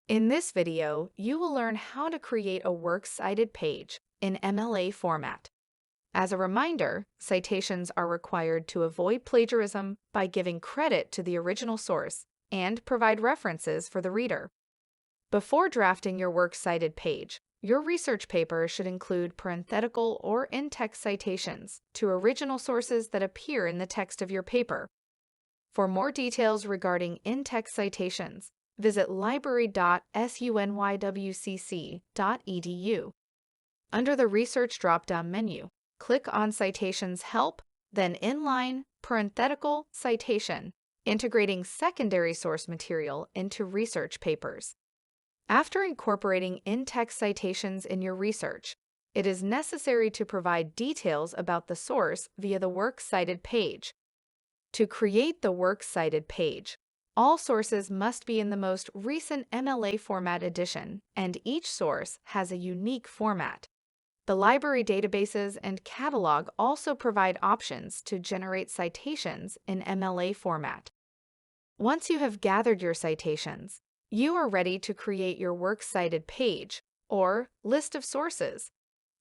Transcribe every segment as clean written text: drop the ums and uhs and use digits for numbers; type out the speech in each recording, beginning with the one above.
In this video, you will learn how to create a works cited page in MLA format. As a reminder, citations are required to avoid plagiarism by giving credit to the original source and provide references for the reader. Before drafting your works cited page, your research paper should include parenthetical or in-text citations to original sources that appear in the text of your paper. For more details regarding in-text citations, visit library.sunywcc.edu. Under the Research drop-down menu, click on Citations Help, then Inline, Parenthetical, Citation, integrating secondary source material into research papers. After incorporating in-text citations in your research, it is necessary to provide details about the source via the works cited page. To create the works cited page, all sources must be in the most recent MLA format edition, and each source has a unique format. The library databases and catalog also provide options to generate citations in MLA format. Once you have gathered your citations, you are ready to create your works cited page, or list of sources.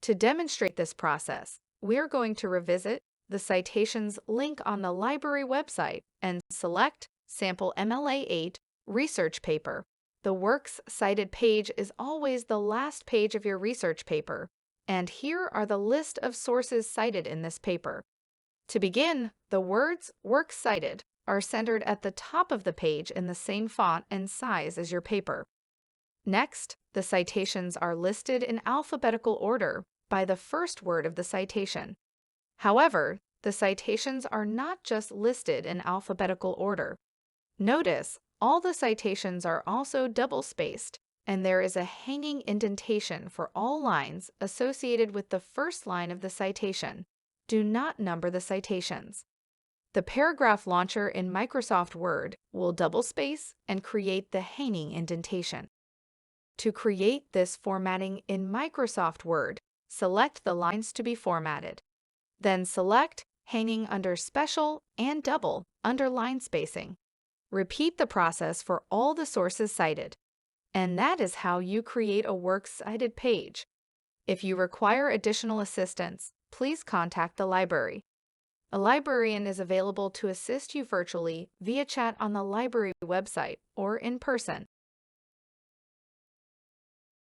To demonstrate this process, we're going to revisit the Citations link on the library website and select Sample MLA 8 Research Paper. The works cited page is always the last page of your research paper, and here are the list of sources cited in this paper. To begin, the words Works Cited are centered at the top of the page in the same font and size as your paper. Next, the citations are listed in alphabetical order by the first word of the citation. However, the citations are not just listed in alphabetical order. Notice, all the citations are also double-spaced, and there is a hanging indentation for all lines associated with the first line of the citation. Do not number the citations. The paragraph launcher in Microsoft Word will double-space and create the hanging indentation. To create this formatting in Microsoft Word, select the lines to be formatted. Then select Hanging under Special and Double under Line Spacing. Repeat the process for all the sources cited. And that is how you create a works cited page. If you require additional assistance, please contact the library. A librarian is available to assist you virtually via chat on the library website or in person.